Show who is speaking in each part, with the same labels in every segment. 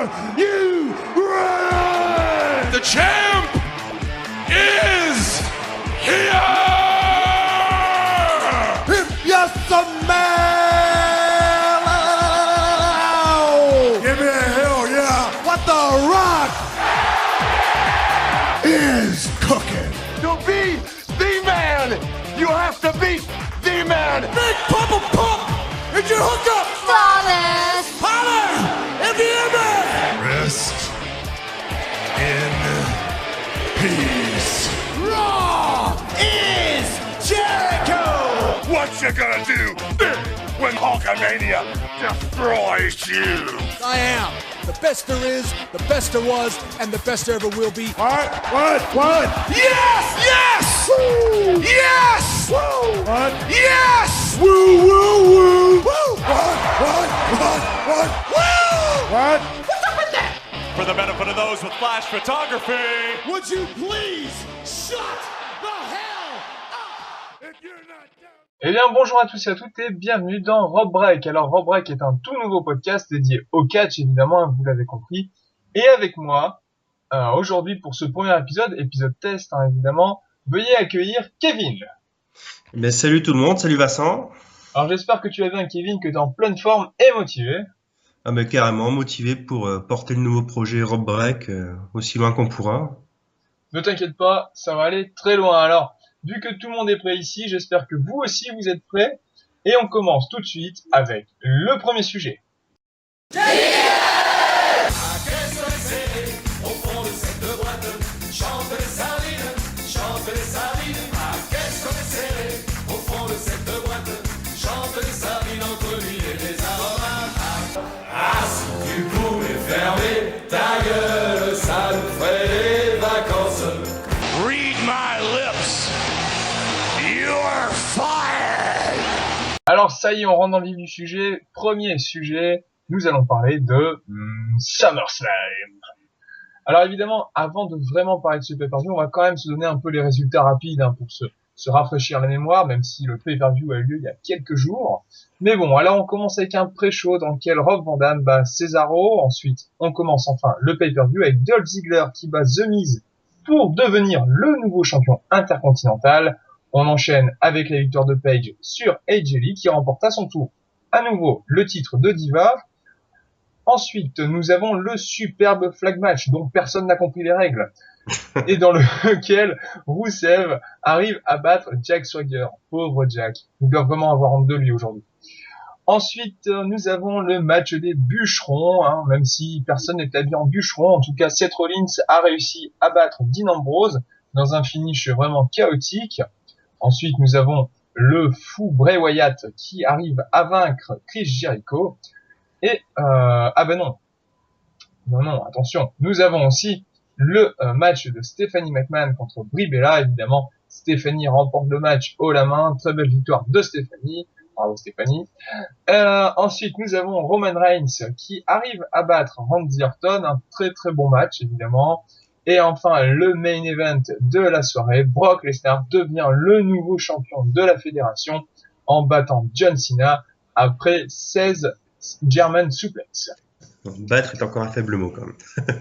Speaker 1: Are you ready?
Speaker 2: The champ is here!
Speaker 1: If you're some man, give me a hell yeah. What the Rock is cooking.
Speaker 2: To be the man, you have to be the man!
Speaker 1: Big Papa Pump, it's your hookup.
Speaker 3: Flawless.
Speaker 1: Holler, MDMA. Rest in peace. Raw is Jericho.
Speaker 2: What you gonna do when Hulkamania destroys you?
Speaker 4: I am the best there is, the best there was, and the best there ever will be.
Speaker 1: What?
Speaker 2: Yes! Yes!
Speaker 1: Woo!
Speaker 2: Yes!
Speaker 1: Woo! What?
Speaker 2: Yes!
Speaker 1: Woo, woo, woo! Woo! What?
Speaker 5: For the benefit of those with flash photography.
Speaker 1: Would you please shut the hell up if you're not down?
Speaker 6: Eh bien bonjour à tous et à toutes et bienvenue dans Rob Break. Alors Rob Break est un tout nouveau podcast dédié au catch évidemment, vous l'avez compris. Et avec moi, aujourd'hui pour ce premier épisode test évidemment, veuillez accueillir Kevin.
Speaker 7: Ben, salut tout le monde, salut Vincent.
Speaker 6: Alors j'espère que tu vas bien Kevin, que tu es en pleine forme et motivé.
Speaker 7: Ah ben carrément motivé pour porter le nouveau projet Rob Break aussi loin qu'on pourra.
Speaker 6: Ne t'inquiète pas, ça va aller très loin. Alors, vu que tout le monde est prêt ici, j'espère que vous aussi vous êtes prêts. Et on commence tout de suite avec le premier sujet.
Speaker 2: Read my lips! You're fired!
Speaker 6: Alors ça y est, on rentre dans le vif du sujet. Premier sujet, nous allons parler de SummerSlam. Alors évidemment, avant de vraiment parler de ce pay-per-view, on va quand même se donner un peu les résultats rapides pour se rafraîchir la mémoire, même si le pay-per-view a eu lieu il y a quelques jours. Mais bon, alors on commence avec un pré-show dans lequel Rob Van Dam bat Cesaro. Ensuite, on commence enfin le pay-per-view avec Dolph Ziggler qui bat The Miz pour devenir le nouveau champion intercontinental. On enchaîne avec la victoire de Paige sur AJ Lee qui remporte à son tour à nouveau le titre de Diva. Ensuite, nous avons le superbe flag match dont personne n'a compris les règles et dans lequel Rusev arrive à battre Jack Swagger. Pauvre Jack, il doit vraiment avoir honte de lui aujourd'hui. Ensuite, nous avons le match des bûcherons, même si personne n'est habillé en bûcheron. En tout cas, Seth Rollins a réussi à battre Dean Ambrose dans un finish vraiment chaotique. Ensuite, nous avons le fou Bray Wyatt qui arrive à vaincre Chris Jericho. Et, non, attention. Nous avons aussi le match de Stephanie McMahon contre Brie Bella. Évidemment, Stephanie remporte le match haut la main. Très belle victoire de Stephanie. Bravo Stéphanie. Ensuite, nous avons Roman Reigns qui arrive à battre Randy Orton. Un très très bon match, évidemment. Et enfin, le main event de la soirée. Brock Lesnar devient le nouveau champion de la fédération en battant John Cena après 16 German suplex.
Speaker 7: Battre est encore un faible mot quand même.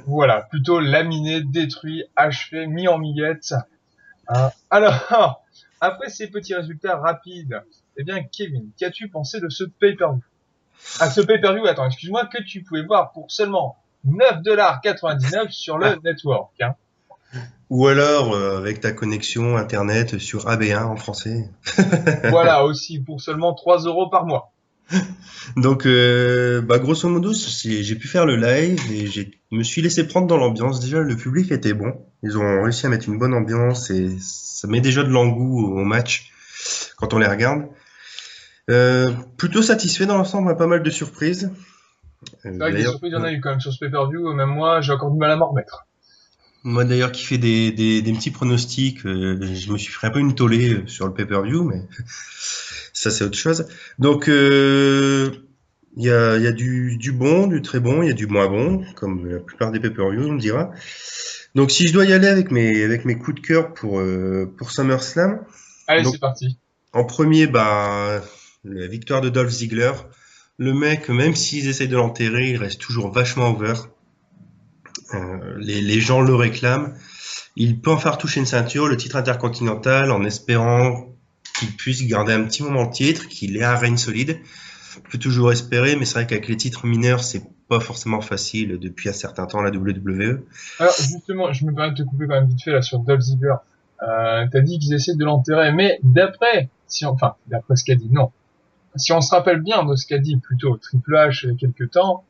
Speaker 6: Voilà, plutôt laminé, détruit, achevé, mis en miettes. Alors, après ces petits résultats rapides, eh bien, Kevin, qu'as-tu pensé de ce pay-per-view? Ce pay-per-view, attends, excuse-moi, que tu pouvais voir pour seulement $9,99 sur le network.
Speaker 7: Ou alors avec ta connexion internet sur AB1 en français.
Speaker 6: Voilà, aussi pour seulement 3 € par mois.
Speaker 7: Donc grosso modo, j'ai pu faire le live et je me suis laissé prendre dans l'ambiance. Déjà, le public était bon. Ils ont réussi à mettre une bonne ambiance et ça met déjà de l'engoût au match quand on les regarde. Plutôt satisfait dans l'ensemble, pas mal de surprises.
Speaker 6: C'est vrai que des surprises, il y en a eu quand même sur ce pay-per-view. Même moi, j'ai encore du mal à m'en remettre.
Speaker 7: Moi d'ailleurs qui fait des petits pronostics, je me suis fait un peu une tollée sur le pay-per-view, mais ça c'est autre chose. Donc il y a du bon, du très bon, il y a du moins bon, comme la plupart des pay-per-view, on me dira. Donc si je dois y aller avec mes coups de cœur pour SummerSlam.
Speaker 6: Allez,
Speaker 7: donc,
Speaker 6: c'est parti.
Speaker 7: En premier, la victoire de Dolph Ziggler. Le mec, même s'ils essayent de l'enterrer, il reste toujours vachement over. Les gens le réclament. Il peut enfin retoucher une ceinture, le titre intercontinental, en espérant qu'il puisse garder un petit moment de titre, qu'il ait un règne solide. On peut toujours espérer, mais c'est vrai qu'avec les titres mineurs, c'est pas forcément facile depuis un certain temps la WWE.
Speaker 6: Alors justement, je me permets de te couper quand même vite fait là sur Dolph Ziggler. T'as dit qu'ils essaient de l'enterrer, mais d'après ce qu'a dit, non. Si on se rappelle bien de ce qu'a dit plutôt Triple H il y a quelques temps,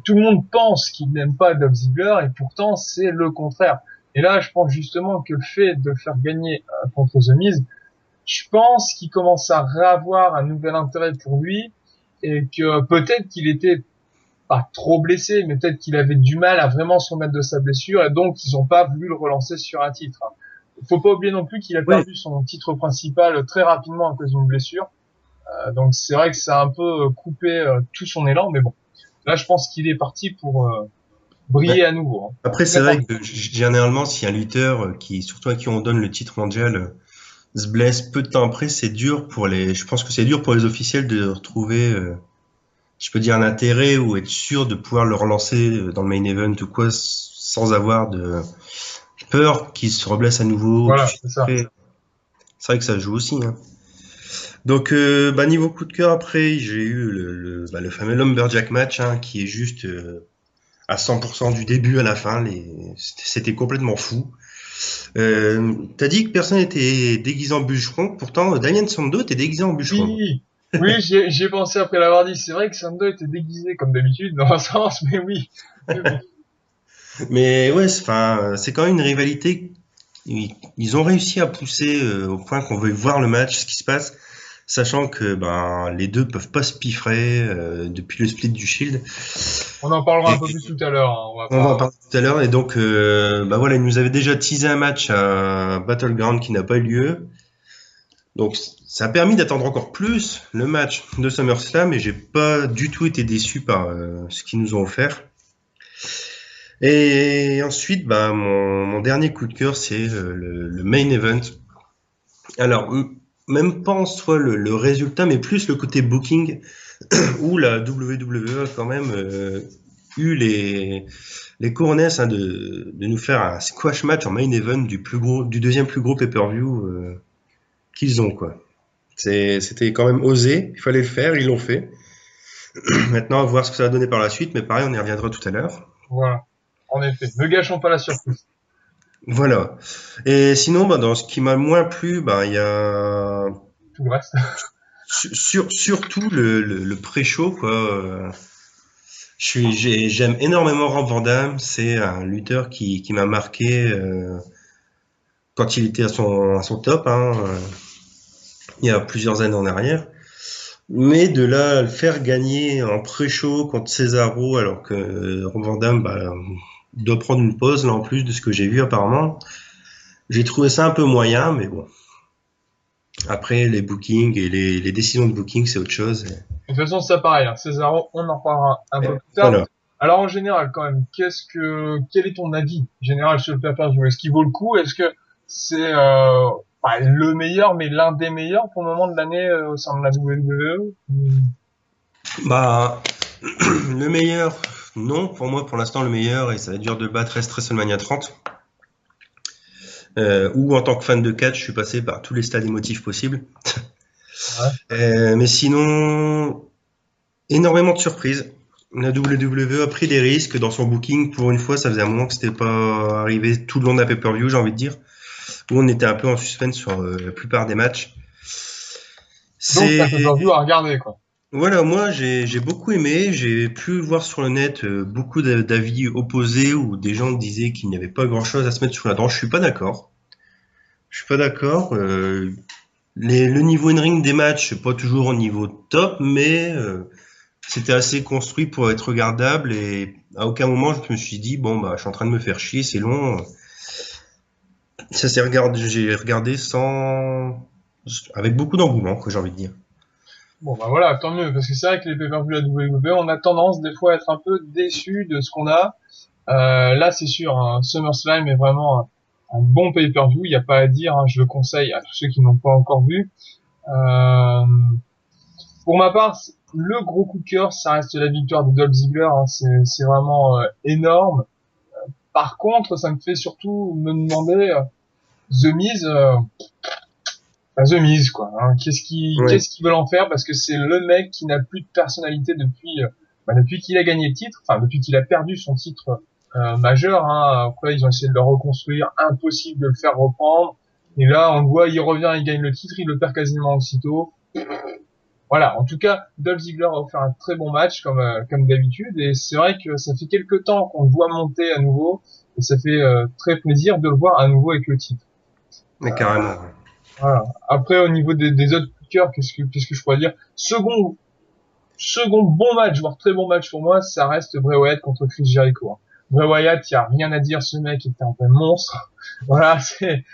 Speaker 6: tout le monde pense qu'il n'aime pas Dolph Ziggler et pourtant c'est le contraire. Et là, je pense justement que le fait de le faire gagner contre The Miz, je pense qu'il commence à réavoir un nouvel intérêt pour lui et que peut-être qu'il était pas trop blessé, mais peut-être qu'il avait du mal à vraiment se remettre de sa blessure et donc ils ont pas voulu le relancer sur un titre. Faut pas oublier non plus qu'il a perdu son titre principal très rapidement à cause d'une blessure. Donc c'est vrai que ça a un peu coupé tout son élan, mais bon. Là, je pense qu'il est parti pour briller à nouveau. Hein.
Speaker 7: Après, c'est vrai que généralement, si un lutteur surtout à qui on donne le titre mondial, se blesse peu de temps après, c'est dur je pense que c'est dur pour les officiels de retrouver, je peux dire, un intérêt ou être sûr de pouvoir le relancer dans le main event ou quoi, sans avoir de peur qu'il se reblesse à nouveau.
Speaker 6: Voilà, c'est ça.
Speaker 7: C'est vrai que ça joue aussi, hein. Donc, niveau coup de cœur, après, j'ai eu le fameux Lumberjack match, hein, qui est juste à 100% du début à la fin. C'était complètement fou. T'as dit que personne n'était déguisé en bûcheron, pourtant Daniel Sando était déguisé en bûcheron.
Speaker 6: Oui, j'y ai pensé après l'avoir dit. C'est vrai que Sando était déguisé comme d'habitude dans un sens, mais oui.
Speaker 7: Mais ouais, c'est quand même une rivalité. Ils ont réussi à pousser au point qu'on veuille voir le match, ce qui se passe. Sachant que les deux peuvent pas se piffrer depuis le split du Shield.
Speaker 6: On en parlera un peu plus tout à l'heure. Hein.
Speaker 7: On va en parler tout à l'heure. Et donc, ils nous avaient déjà teasé un match à Battleground qui n'a pas eu lieu. Donc, ça a permis d'attendre encore plus le match de SummerSlam et j'ai pas du tout été déçu par ce qu'ils nous ont offert. Et ensuite, mon dernier coup de cœur, c'est le main event. Alors, même pas en soi le résultat, mais plus le côté booking, où la WWE a quand même eu les couronnesses, hein, de nous faire un squash match en main event du deuxième plus gros pay-per-view qu'ils ont, quoi. C'était quand même osé, il fallait le faire, ils l'ont fait. Maintenant, à voir ce que ça va donner par la suite, mais pareil, on y reviendra tout à l'heure.
Speaker 6: Voilà, en effet, ne gâchons pas la surprise.
Speaker 7: Voilà. Et sinon, dans ce qui m'a moins plu, il y a
Speaker 6: tout le reste.
Speaker 7: Surtout le pré-show, quoi. J'aime énormément Rob Van Dam. C'est un lutteur qui m'a marqué quand il était à son top, hein, il y a plusieurs années en arrière. Mais de là à le faire gagner en pré-show contre Cesaro, alors que Rob Van Dam doit prendre une pause là en plus de ce que j'ai vu apparemment. J'ai trouvé ça un peu moyen, mais bon. Après, les bookings et les décisions de booking, c'est autre chose.
Speaker 6: De toute façon, c'est pareil, hein. Cesaro, on en reparlera un peu plus tard. Voilà. Alors, en général, quand même, quel est ton avis général sur le pay-per-view? Est-ce qu'il vaut le coup? Est-ce que c'est pas le meilleur, mais l'un des meilleurs pour le moment de l'année au sein de la WWE?
Speaker 7: Le meilleur, non. Pour moi, pour l'instant, le meilleur, et ça va être dur de battre, reste WrestleMania 30. Où en tant que fan de catch, je suis passé par tous les stades émotifs possibles. Ouais. Mais sinon, énormément de surprises. La WWE a pris des risques dans son booking. Pour une fois, ça faisait un moment que c'était pas arrivé tout le long de la pay-per-view, j'ai envie de dire. Où on était un peu en suspense sur la plupart des matchs.
Speaker 6: Donc, la pay-per-view à regarder, quoi.
Speaker 7: Voilà, moi j'ai beaucoup aimé, j'ai pu voir sur le net beaucoup d'avis opposés où des gens disaient qu'il n'y avait pas grand chose à se mettre sous la dent. Je suis pas d'accord. Le niveau in-ring des matchs, c'est pas toujours au niveau top, mais c'était assez construit pour être regardable et à aucun moment je me suis dit je suis en train de me faire chier, c'est long. J'ai regardé avec beaucoup d'engouement, quoi, j'ai envie de dire.
Speaker 6: Bon voilà, tant mieux, parce que c'est vrai que les pay-per-view à WWE, on a tendance des fois à être un peu déçus de ce qu'on a. Là c'est sûr, hein, SummerSlam est vraiment un bon pay-per-view, il n'y a pas à dire, hein, je le conseille à tous ceux qui n'ont pas encore vu. Pour ma part, le gros coup de cœur, ça reste la victoire de Dolph Ziggler. Hein. C'est vraiment énorme. Par contre, ça me fait surtout me demander The Miz, The Miz quoi. Hein. Qu'est-ce qu'ils veulent en faire, parce que c'est le mec qui n'a plus de personnalité depuis qu'il a gagné le titre, enfin depuis qu'il a perdu son titre majeur. Hein. Après, ils ont essayé de le reconstruire, impossible de le faire reprendre. Et là, on le voit, il revient, il gagne le titre, il le perd quasiment aussitôt. Voilà, en tout cas, Dolph Ziggler a offert un très bon match comme d'habitude, et c'est vrai que ça fait quelques temps qu'on le voit monter à nouveau, et ça fait très plaisir de le voir à nouveau avec le titre.
Speaker 7: Mais carrément.
Speaker 6: Voilà. Après, au niveau des autres coups de cœur, qu'est-ce que je pourrais dire? Second bon match, voire très bon match pour moi, ça reste Bray Wyatt contre Chris Jericho. Hein. Bray Wyatt, il y a rien à dire, ce mec était un vrai monstre. Voilà, c'est...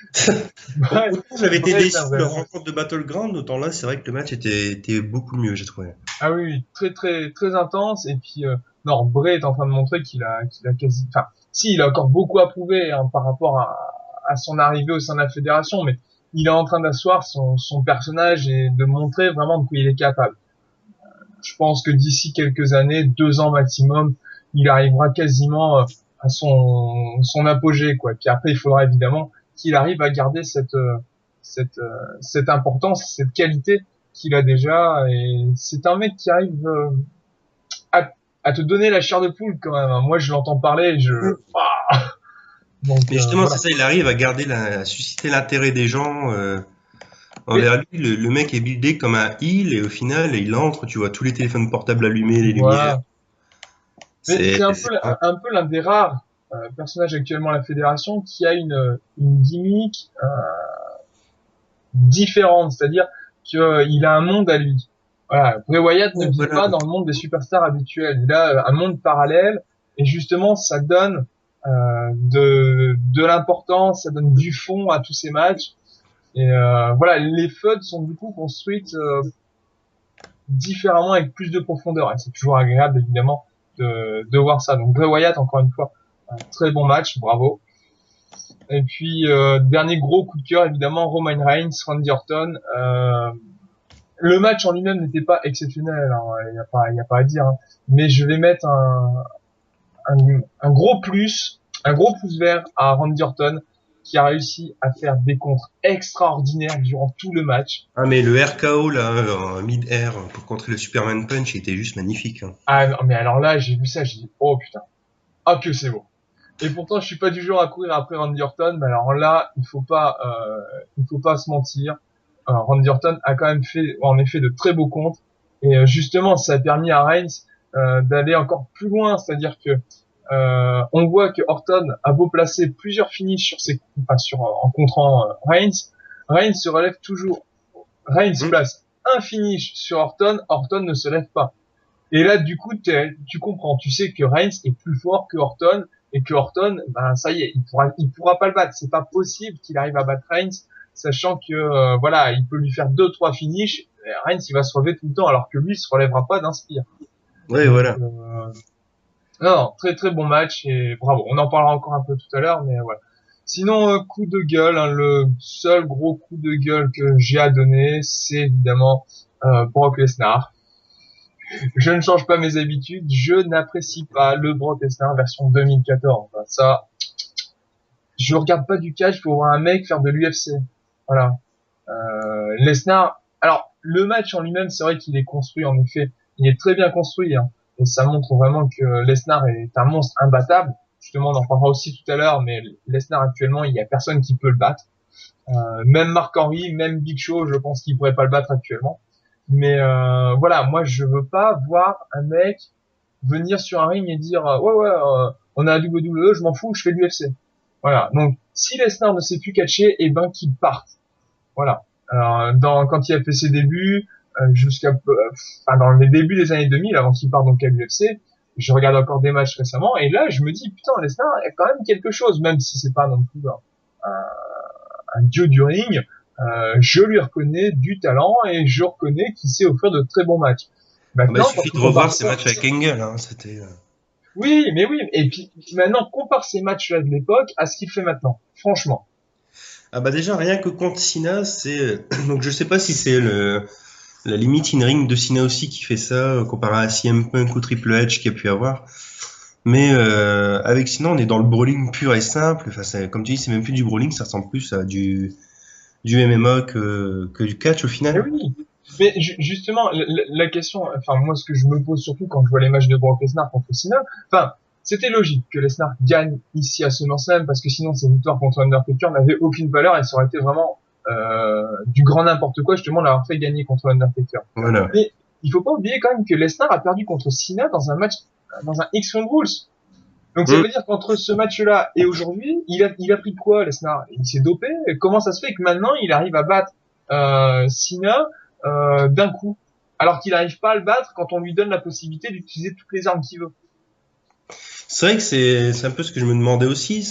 Speaker 7: Autant j'avais été déçu de leur rencontre de Battleground, autant là, c'est vrai que le match était beaucoup mieux, j'ai trouvé.
Speaker 6: Ah oui, très très très intense. Et puis non, Bray est en train de montrer qu'il a quasi, enfin, si, il a encore beaucoup à prouver hein, par rapport à son arrivée au sein de la fédération, mais il est en train d'asseoir son personnage et de montrer vraiment de quoi il est capable. Je pense que d'ici quelques années, 2 ans maximum, il arrivera quasiment à son apogée, quoi. Puis après, il faudra évidemment qu'il arrive à garder cette importance, cette qualité qu'il a déjà. Et c'est un mec qui arrive à te donner la chair de poule quand même. Moi, je l'entends parler, Donc,
Speaker 7: mais justement,
Speaker 6: voilà.
Speaker 7: c'est ça, il arrive à garder à susciter l'intérêt des gens envers lui. Le mec est buildé comme un heel, et au final, il entre, tu vois tous les téléphones portables allumés, les lumières.
Speaker 6: Voilà. Mais c'est un peu l'un des rares personnages actuellement à la fédération qui a une gimmick différente, c'est-à-dire qu'il a un monde à lui. Voilà, Bray Wyatt ne vit pas dans le monde des superstars habituels. Il a un monde parallèle, et justement, ça donne de l'importance, ça donne du fond à tous ces matchs. Et voilà, les feuds sont du coup construites différemment, avec plus de profondeur. Et c'est toujours agréable, évidemment, de voir ça. Donc Bray Wyatt, encore une fois, un très bon match, bravo. Et puis dernier gros coup de cœur, évidemment, Roman Reigns, Randy Orton. Le match en lui-même n'était pas exceptionnel, hein, y a pas à dire. Hein. Mais je vais mettre un gros pouce vert à Randy Orton, qui a réussi à faire des contres extraordinaires durant tout le match.
Speaker 7: Ah, mais le RKO, là, en mid-air, pour contrer le Superman Punch, il était juste magnifique. Hein.
Speaker 6: Ah non, mais alors là, j'ai vu ça, j'ai dit, oh putain, ah que c'est beau. Et pourtant, je suis pas du genre à courir après Randy Orton, mais alors là, il faut pas se mentir. Randy Orton a quand même fait, en effet, de très beaux contres. Et justement, ça a permis à Reigns d'aller encore plus loin, c'est-à-dire que on voit que Orton a beau placer plusieurs finishes en contrant Reigns se relève toujours. Reigns place un finish sur Orton ne se lève pas. Et là, du coup, tu comprends, tu sais que Reigns est plus fort que Orton, et que Orton, ben ça y est, il pourra pas le battre. C'est pas possible qu'il arrive à battre Reigns, sachant que voilà, il peut lui faire 2-3 finishes. Reigns, il va se relever tout le temps, alors que lui, il se relèvera pas d'un spear.
Speaker 7: Ouais, voilà.
Speaker 6: Non, très très bon match, et bravo. On en parlera encore un peu tout à l'heure, mais voilà. Sinon, coup de gueule, hein, le seul gros coup de gueule que j'ai à donner, c'est évidemment Brock Lesnar. Je ne change pas mes habitudes, je n'apprécie pas le Brock Lesnar version 2014. Enfin, ça, je regarde pas du catch pour voir un mec faire de l'UFC. Voilà. Lesnar, alors le match en lui-même, c'est vrai qu'il est construit, en effet, il est très bien construit, hein, et ça montre vraiment que Lesnar est un monstre imbattable. Justement, on en parlera aussi tout à l'heure, mais Lesnar actuellement, il y a personne qui peut le battre. Même Mark Henry, même Big Show, je pense qu'il pourrait pas le battre actuellement. Mais voilà, moi je veux pas voir un mec venir sur un ring et dire on a la WWE, je m'en fous, je fais de l'UFC. Voilà. Donc si Lesnar ne sait plus catcher, eh ben qu'il parte. Voilà. Alors, quand il a fait ses débuts, dans les débuts des années 2000, avant qu'il parte donc à l'UFC, je regarde encore des matchs récemment, et là je me dis putain, Lesnar, il y a quand même quelque chose, même si c'est pas non plus un dieu du ring. Je lui reconnais du talent, et je reconnais qu'il sait offrir de très bons matchs.
Speaker 7: Maintenant, il suffit de revoir ses matchs avec Engel, hein, c'était...
Speaker 6: Oui, et puis maintenant, compare ces matchs-là de l'époque à ce qu'il fait maintenant, franchement.
Speaker 7: Ah bah déjà, rien que contre Cena, c'est... Donc je sais pas si c'est La limite in-ring de Cena aussi qui fait ça, comparé à CM Punk ou Triple H qu'il y a pu avoir. Mais avec Cena, on est dans le brawling pur et simple. Enfin, comme tu dis, c'est même plus du brawling, ça ressemble plus à du MMA que du catch au
Speaker 6: Mais
Speaker 7: final.
Speaker 6: oui. Mais justement, la question, enfin moi ce que je me pose surtout quand je vois les matchs de Brock Lesnar contre Cena, enfin c'était logique que Lesnar gagne ici à SummerSlam parce que sinon ses victoires contre Undertaker n'avaient aucune valeur et ça aurait été vraiment du grand n'importe quoi justement d'avoir fait gagner contre Undertaker.
Speaker 7: Voilà.
Speaker 6: Mais il faut pas oublier quand même que Lesnar a perdu contre Cena dans un match, dans un X-One Rules. Donc ça veut dire qu'entre ce match-là et aujourd'hui, il a pris quoi Lesnar? Il s'est dopé? Comment ça se fait que maintenant il arrive à battre Cena d'un coup, alors qu'il n'arrive pas à le battre quand on lui donne la possibilité d'utiliser toutes les armes qu'il veut?
Speaker 7: C'est vrai que c'est un peu ce que je me demandais aussi.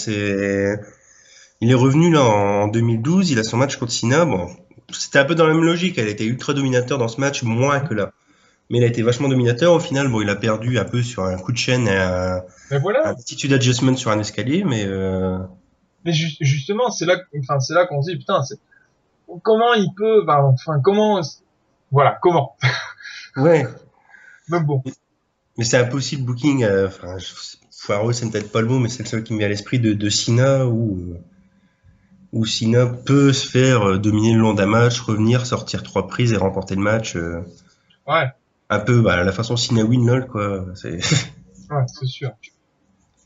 Speaker 7: Il est revenu là en 2012, il a son match contre Cena. Bon, c'était un peu dans la même logique. Elle était ultra dominateur dans ce match, moins que là. Mais il a été vachement dominateur. Au final, bon, il a perdu un peu sur un coup de chaîne et un
Speaker 6: voilà.
Speaker 7: attitude adjustment sur un escalier, mais
Speaker 6: Mais justement, c'est là qu'on se dit putain, comment il peut, comment, voilà, comment.
Speaker 7: ouais.
Speaker 6: Donc bon.
Speaker 7: Mais c'est un possible booking. Foireux, c'est peut-être pas le mot, mais c'est le seul qui me vient à l'esprit de Cena où Cena peut se faire dominer le long d'un match, revenir, sortir 3 prises et remporter le match.
Speaker 6: Ouais.
Speaker 7: Un peu la façon Cena win lol quoi.
Speaker 6: Ouais, c'est sûr.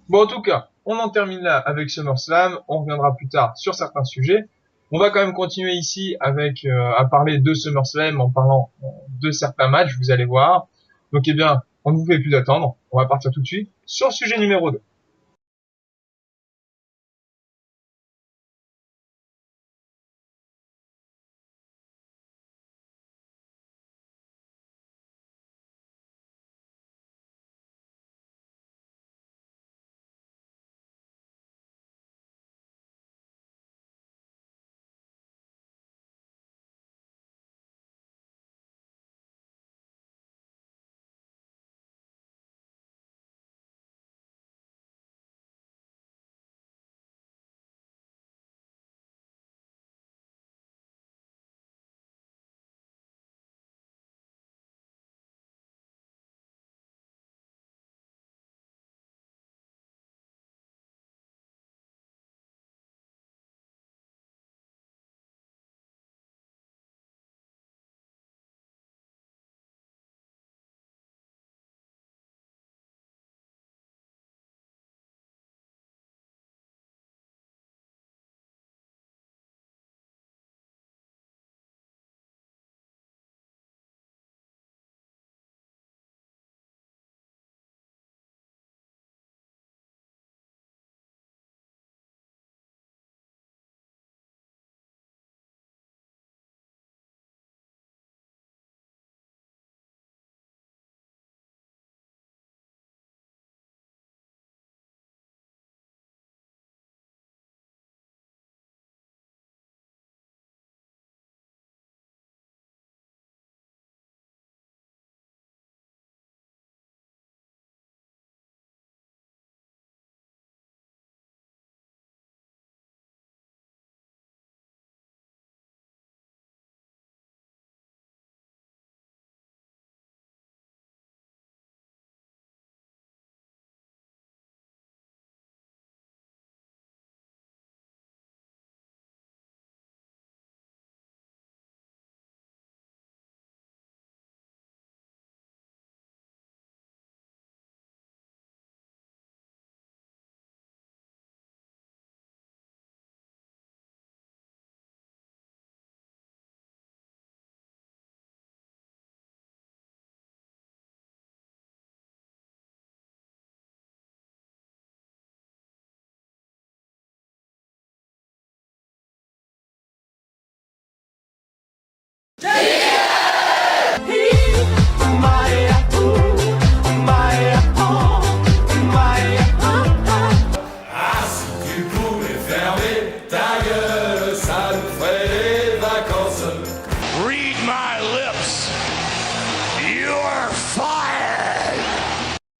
Speaker 6: Bon, en tout cas, on en termine là avec SummerSlam. On reviendra plus tard sur certains sujets. On va quand même continuer ici avec à parler de SummerSlam en parlant de certains matchs. Vous allez voir. Donc, eh bien, on ne vous fait plus attendre. On va partir tout de suite sur le sujet numéro 2.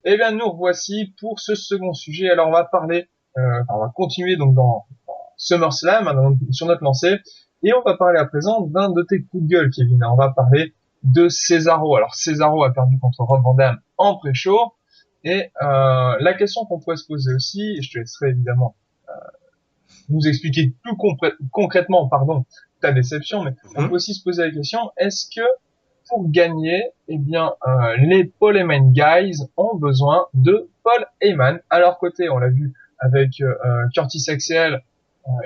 Speaker 6: Eh bien, nous revoici pour ce second sujet. Alors, on va continuer donc dans SummerSlam, sur notre lancée, et on va parler à présent d'un de tes coups de gueule, Kevin. On va parler de Cesaro. Alors Cesaro a perdu contre Rob Van Dam en pré-show, et la question qu'on pourrait se poser aussi, et je te laisserai évidemment nous expliquer plus concrètement, ta déception, mais on peut aussi se poser la question, est-ce que pour gagner, eh bien, les Paul Heyman Guys ont besoin de Paul Heyman à leur côté? On l'a vu avec Curtis Axel,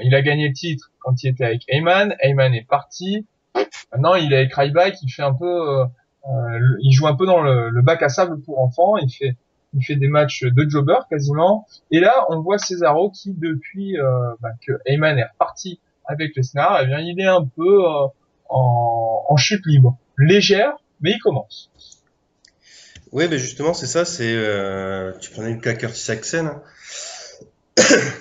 Speaker 6: il a gagné le titre quand il était avec Heyman. Heyman est parti. Maintenant, il est avec Ryback, il fait un peu, il joue un peu dans le bac à sable pour enfants. Il fait des matchs de jobber quasiment. Et là, on voit Cesaro qui, depuis que Heyman est reparti avec Lesnar, eh bien, il est un peu en chute libre, légère, mais il commence.
Speaker 7: Oui, mais justement, c'est ça. Tu prenais le cas Curtis Axel. Hein.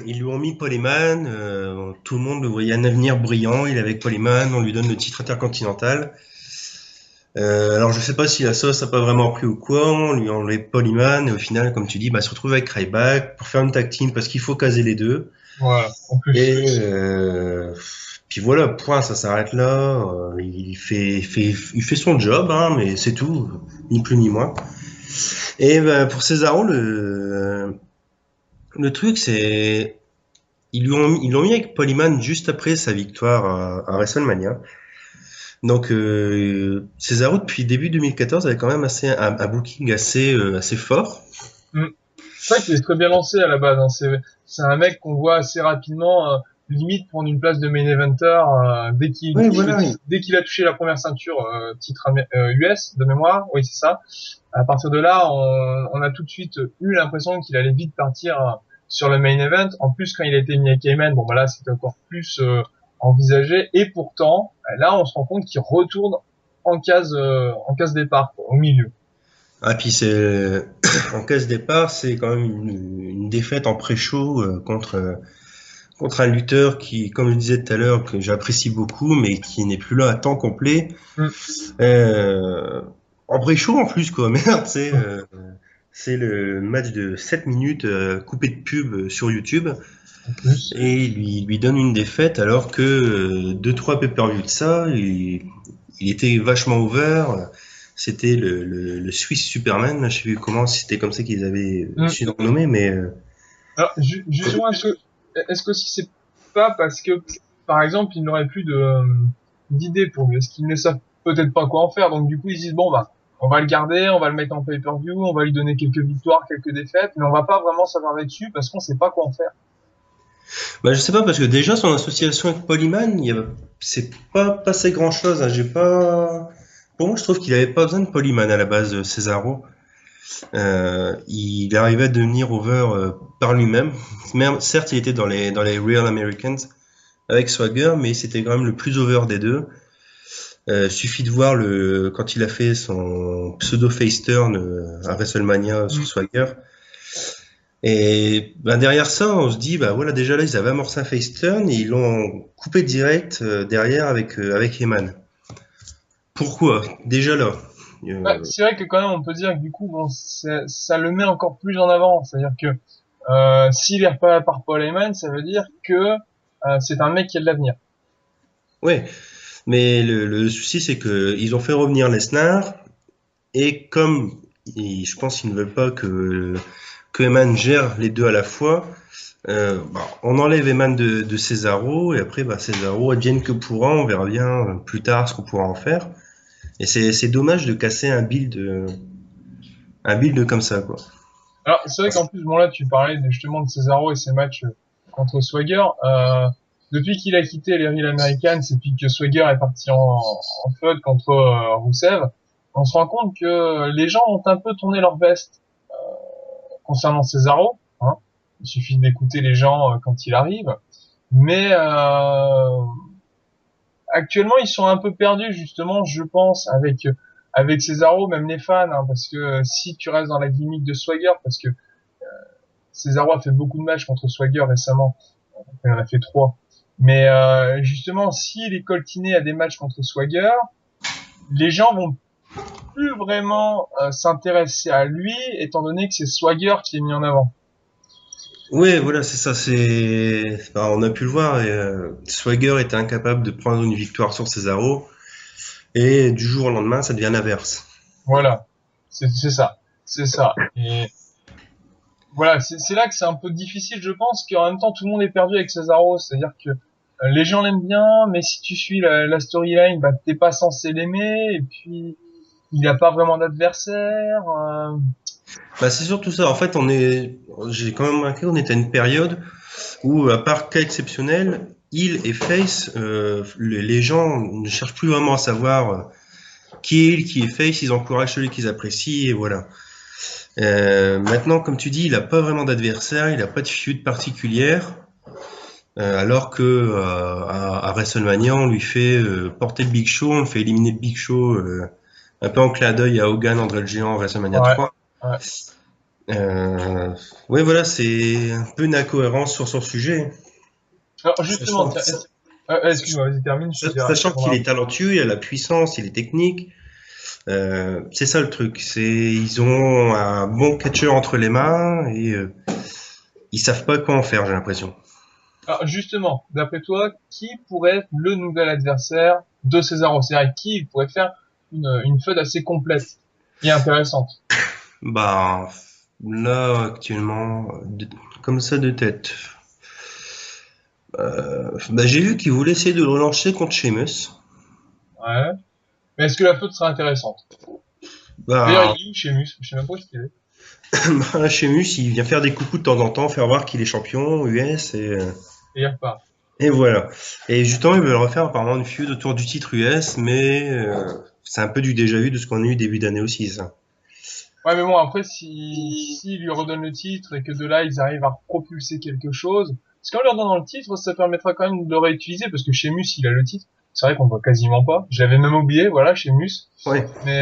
Speaker 7: Ils lui ont mis Paul Heyman. Tout le monde le voyait un avenir brillant. Il est avec Paul Heyman. On lui donne le titre intercontinental. Alors je sais pas si la sauce a pas vraiment pris ou quoi, on lui enlève Paul Heyman et au final, comme tu dis, se retrouve avec Ryback pour faire une tag team parce qu'il faut caser les deux.
Speaker 6: Voilà, en plus.
Speaker 7: Et puis voilà, point, ça s'arrête là. Il fait son job, hein, mais c'est tout, ni plus ni moins. Et pour Cesaro, le truc c'est ils l'ont mis avec Paul Heyman juste après sa victoire à WrestleMania. Donc Cesaro depuis début 2014 avait quand même un booking assez fort.
Speaker 6: C'est vrai qu'il est très bien lancé à la base. Hein. C'est un mec qu'on voit assez rapidement, limite prendre une place de main eventer dès qu'il a touché la première ceinture, titre US de mémoire. Oui, c'est ça. À partir de là, on a tout de suite eu l'impression qu'il allait vite partir sur le main event. En plus, quand il a été mis avec Heyman, là c'était encore plus envisagé. Et pourtant, là, on se rend compte qu'il retourne en case départ, au milieu.
Speaker 7: Ah, puis en case départ, c'est quand même une défaite en pré-show contre un lutteur qui, comme je disais tout à l'heure, que j'apprécie beaucoup, mais qui n'est plus là à temps complet. En pré-show en plus, quoi. Merde, c'est le match de 7 minutes coupé de pub sur YouTube. Et il lui donne une défaite alors que 2-3 pay-per-view de ça, il était vachement over. C'était le Swiss Superman, je sais plus comment, c'était comme ça qu'ils avaient surnommé, mais...
Speaker 6: Alors, justement, est-ce que si c'est pas parce que, par exemple, il n'aurait plus d'idées pour lui? Est-ce qu'ils ne savent peut-être pas quoi en faire? Donc, du coup, ils se disent, on va le garder, on va le mettre en pay-per-view, on va lui donner quelques victoires, quelques défaites, mais on va pas vraiment s'avarrer dessus parce qu'on sait pas quoi en faire.
Speaker 7: Je sais pas, parce que déjà, son association avec Paul Heyman, c'est pas passé grand-chose, hein. Pour moi, je trouve qu'il avait pas besoin de Paul Heyman à la base, Cesaro. Il arrivait à devenir over par lui-même. Certes, il était dans les Real Americans avec Swagger, mais c'était quand même le plus over des deux. Suffit de voir quand il a fait son pseudo face turn à WrestleMania sur Swagger. Et derrière ça, on se dit voilà, déjà là ils avaient amorcé un face turn et ils l'ont coupé direct derrière avec Heyman. Pourquoi? Déjà là.
Speaker 6: C'est vrai que quand même on peut dire que du coup ça le met encore plus en avant. C'est-à-dire que s'il est repéré par Paul Heyman, ça veut dire que c'est un mec qui a de l'avenir.
Speaker 7: Ouais, mais le souci c'est que ils ont fait revenir Lesnar et comme je pense qu'ils ne veulent pas que Heyman gère les deux à la fois, on enlève Heyman de Cesaro et après Cesaro advienne que pourra, on verra bien plus tard ce qu'on pourra en faire. Et c'est dommage de casser un build comme ça, quoi.
Speaker 6: Alors c'est vrai qu'en plus là tu parlais justement de Cesaro et ses matchs contre Swagger. Depuis qu'il a quitté les Real Americans et puis que Swagger est parti en feud contre Rusev, on se rend compte que les gens ont un peu tourné leur veste concernant Cesaro. Hein. Il suffit d'écouter les gens quand il arrive. Mais actuellement, ils sont un peu perdus, justement, je pense, avec Cesaro, même les fans, hein, parce que si tu restes dans la gimmick de Swagger, parce que Cesaro a fait beaucoup de matchs contre Swagger récemment, il en a fait 3. Mais justement, s'il est coltiné à des matchs contre Swagger, les gens vont plus vraiment s'intéresser à lui, étant donné que c'est Swagger qui est mis en avant.
Speaker 7: Oui, voilà, c'est ça. On a pu le voir. Swagger était incapable de prendre une victoire sur Cesaro. et du jour au lendemain, ça devient l'inverse.
Speaker 6: Voilà, c'est ça, c'est ça. Et voilà, c'est là que c'est un peu difficile, je pense, qu'en même temps tout le monde est perdu avec Cesaro, c'est-à-dire que les gens l'aiment bien, mais si tu suis la storyline, bah t'es pas censé l'aimer, et puis il a pas vraiment d'adversaire.
Speaker 7: Bah, c'est surtout ça. En fait, j'ai quand même remarqué qu'on était à une période où, à part cas exceptionnels, Heel et Face, les gens ne cherchent plus vraiment à savoir qui est Heel, qui est Face. Ils encouragent celui qu'ils apprécient et voilà. Maintenant, comme tu dis, il a pas vraiment d'adversaire, il a pas de feud particulière. Alors que à WrestleMania, on lui fait porter le Big Show, on le fait éliminer le Big Show, un peu en clin d'œil à Hogan, André le Géant, WrestleMania
Speaker 6: Ouais,
Speaker 7: 3.
Speaker 6: ouais.
Speaker 7: Euh, ouais, voilà, c'est un peu une incohérence sur son sujet.
Speaker 6: Alors justement,
Speaker 7: Sachant,
Speaker 6: tiens, excuse-moi, vas-y, termine, je te dirai.
Speaker 7: sachant qu'il est talentueux, il a la puissance, il est technique. C'est ça le truc. Ils ont un bon catcher entre les mains et ils savent pas quoi en faire, j'ai l'impression.
Speaker 6: Alors justement, d'après toi, qui pourrait être le nouvel adversaire de Cesaro? C'est-à-dire avec qui il pourrait faire une feud assez complète et intéressante?
Speaker 7: Bah, là, actuellement, comme ça de tête. Bah, j'ai vu qu'ils voulaient essayer de le relancer contre Sheamus.
Speaker 6: Ouais. Mais est-ce que la feud sera intéressante? D'ailleurs,
Speaker 7: Bah,
Speaker 6: il est où, Sheamus? Je sais même pas où est-ce qu'il est.
Speaker 7: bah, Sheamus, il vient faire des coucous de temps en temps, faire voir qu'il est champion US
Speaker 6: Et il repart.
Speaker 7: et voilà. Et justement, ils veulent refaire apparemment une feud autour du titre US, mais c'est un peu du déjà vu de ce qu'on a eu début d'année aussi, ça.
Speaker 6: Ouais, mais bon, après, si lui redonne le titre et que de là, ils arrivent à propulser quelque chose, parce qu'en leur donnant le titre, ça permettra quand même de le réutiliser, parce que Sheamus, il a le titre. C'est vrai qu'on voit quasiment pas. Je l'avais même oublié, voilà, Sheamus.
Speaker 7: Ouais.
Speaker 6: Mais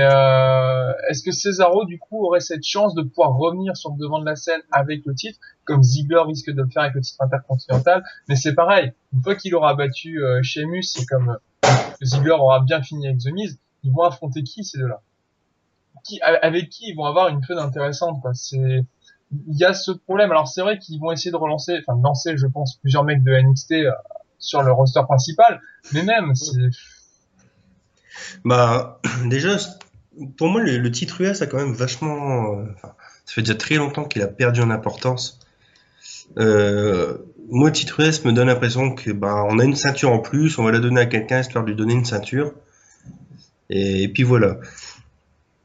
Speaker 6: est-ce que Cesaro, du coup, aurait cette chance de pouvoir revenir sur le devant de la scène avec le titre, comme Ziggler risque de le faire avec le titre intercontinental? Mais c'est pareil, une fois qu'il aura battu Sheamus, et comme Ziggler aura bien fini avec The Miz, ils vont affronter qui, ces deux-là? Avec qui ils vont avoir une feud intéressante, quoi. Il y a ce problème. Alors c'est vrai qu'ils vont essayer de lancer, je pense, plusieurs mecs de NXT sur le roster principal, mais même,
Speaker 7: Bah, déjà, pour moi, le titre US a quand même vachement. Enfin, ça fait déjà très longtemps qu'il a perdu en importance. Moi, le titre US me donne l'impression que bah, on a une ceinture en plus, on va la donner à quelqu'un histoire de lui donner une ceinture. Et puis voilà.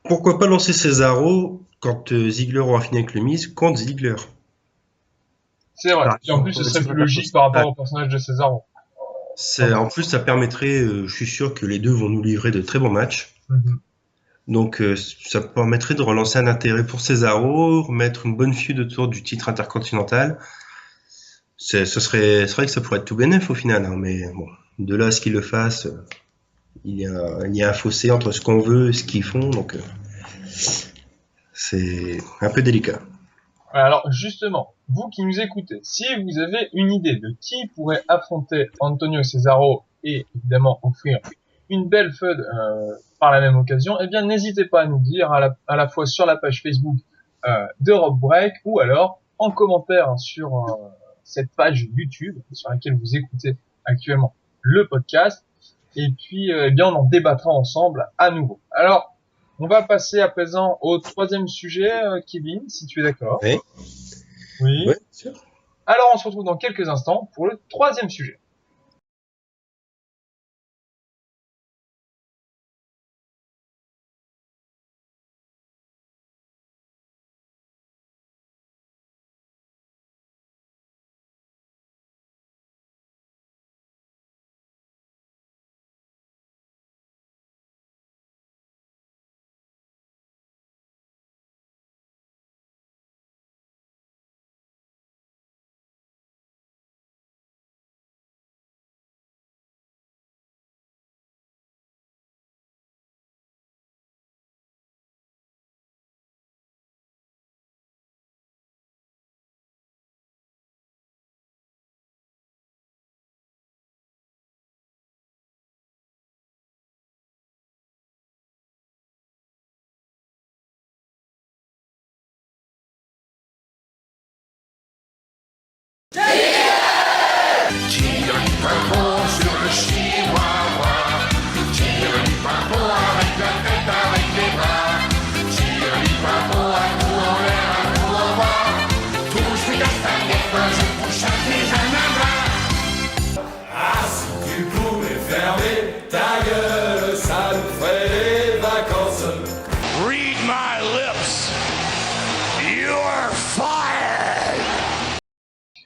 Speaker 7: Pourquoi pas lancer Cesaro quand Ziggler aura fini avec le Miz contre Ziggler?
Speaker 6: c'est vrai.
Speaker 7: Par
Speaker 6: Et en
Speaker 7: exemple,
Speaker 6: plus, ce
Speaker 7: pour le
Speaker 6: serait
Speaker 7: titre
Speaker 6: plus logique par
Speaker 7: intercontinental.
Speaker 6: rapport au personnage de Cesaro.
Speaker 7: En plus, ça permettrait, je suis sûr que les deux vont nous livrer de très bons matchs.
Speaker 6: Mhm.
Speaker 7: Donc, ça permettrait de relancer un intérêt pour Cesaro, remettre une bonne feud autour du titre intercontinental. C'est vrai que ça pourrait être tout bénef au final, hein, mais bon, de là à ce qu'ils le fassent, il y a un fossé entre ce qu'on veut et ce qu'ils font, donc c'est un peu délicat.
Speaker 6: Alors justement, vous qui nous écoutez, si vous avez une idée de qui pourrait affronter Antonio Cesaro et évidemment offrir une belle feud par la même occasion, eh bien n'hésitez pas à nous dire à la fois sur la page Facebook d'Europe Break ou alors en commentaire sur cette page YouTube sur laquelle vous écoutez actuellement le podcast. Et puis eh bien on en débattra ensemble à nouveau. Alors on va passer à présent au troisième sujet, Kevin, si tu es d'accord.
Speaker 7: Ouais,
Speaker 6: Oui.
Speaker 7: ouais, bien sûr.
Speaker 6: Alors on se retrouve dans quelques instants pour le troisième sujet.